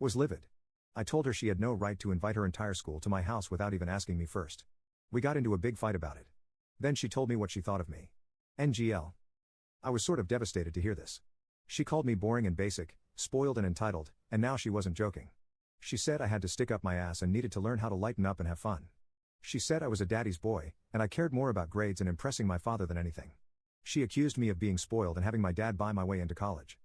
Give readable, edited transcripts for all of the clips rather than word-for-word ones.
Was livid. I told her she had no right to invite her entire school to my house without even asking me first. We got into a big fight about it. Then she told me what she thought of me. NGL. I was sort of devastated to hear this. She called me boring and basic, spoiled and entitled, and now she wasn't joking. She said I had to stick up my ass and needed to learn how to lighten up and have fun. She said I was a daddy's boy, and I cared more about grades and impressing my father than anything. She accused me of being spoiled and having my dad buy my way into college.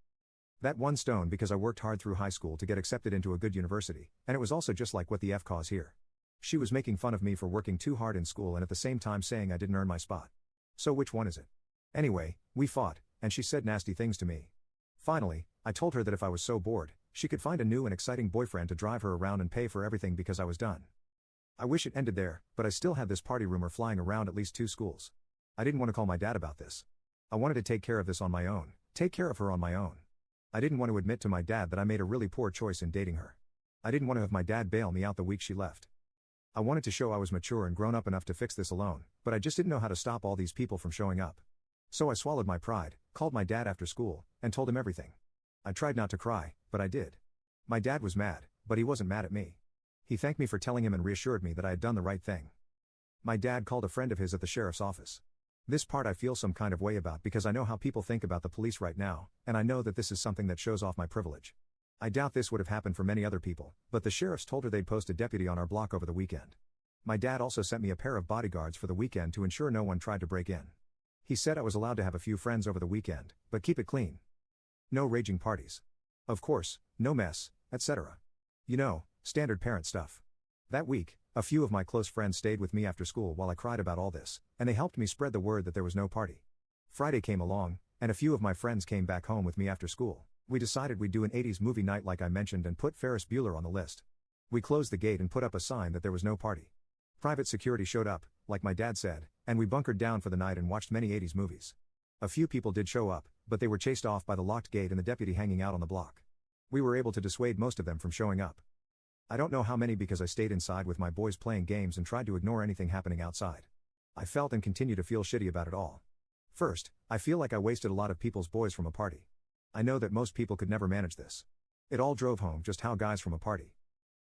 That one stone because I worked hard through high school to get accepted into a good university, and it was also just like what the F cause here. She was making fun of me for working too hard in school and at the same time saying I didn't earn my spot. So which one is it? Anyway, we fought, and she said nasty things to me. Finally, I told her that if I was so bored, she could find a new and exciting boyfriend to drive her around and pay for everything because I was done. I wish it ended there, but I still had this party rumor flying around at least 2 schools. I didn't want to call my dad about this. I wanted to take care of this on my own, take care of her on my own. I didn't want to admit to my dad that I made a really poor choice in dating her. I didn't want to have my dad bail me out the week she left. I wanted to show I was mature and grown up enough to fix this alone, but I just didn't know how to stop all these people from showing up. So I swallowed my pride, called my dad after school, and told him everything. I tried not to cry, but I did. My dad was mad, but he wasn't mad at me. He thanked me for telling him and reassured me that I had done the right thing. My dad called a friend of his at the sheriff's office. This part I feel some kind of way about because I know how people think about the police right now, and I know that this is something that shows off my privilege. I doubt this would have happened for many other people, but the sheriffs told her they'd post a deputy on our block over the weekend. My dad also sent me a pair of bodyguards for the weekend to ensure no one tried to break in. He said I was allowed to have a few friends over the weekend, but keep it clean. No raging parties. Of course, no mess, etc. You know, standard parent stuff. That week, a few of my close friends stayed with me after school while I cried about all this, and they helped me spread the word that there was no party. Friday came along, and a few of my friends came back home with me after school. We decided we'd do an 80s movie night like I mentioned and put Ferris Bueller on the list. We closed the gate and put up a sign that there was no party. Private security showed up, like my dad said, and we bunkered down for the night and watched many 80s movies. A few people did show up, but they were chased off by the locked gate and the deputy hanging out on the block. We were able to dissuade most of them from showing up. I don't know how many because I stayed inside with my boys playing games and tried to ignore anything happening outside. I felt and continue to feel shitty about it all. First, I feel like I wasted a lot of people's boys from a party. I know that most people could never manage this. It all drove home just how guys from a party.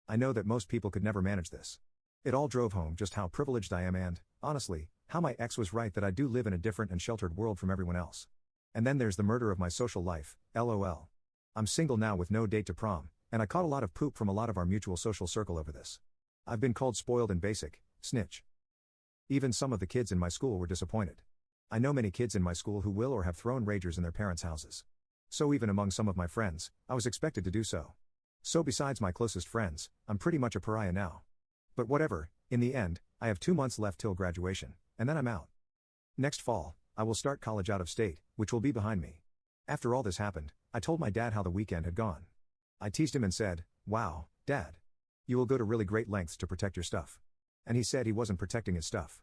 I know that most people could never manage this. It all drove home just how privileged I am and, honestly, how my ex was right that I do live in a different and sheltered world from everyone else. And then there's the murder of my social life, lol. I'm single now with no date to prom, and I caught a lot of poop from a lot of our mutual social circle over this. I've been called spoiled and basic, snitch. Even some of the kids in my school were disappointed. I know many kids in my school who will or have thrown ragers in their parents' houses. So even among some of my friends, I was expected to do so. So besides my closest friends, I'm pretty much a pariah now. But whatever, in the end, I have 2 months left till graduation, and then I'm out. Next fall, I will start college out of state, which will be behind me. After all this happened, I told my dad how the weekend had gone. I teased him and said, "Wow, Dad. You will go to really great lengths to protect your stuff." And he said he wasn't protecting his stuff.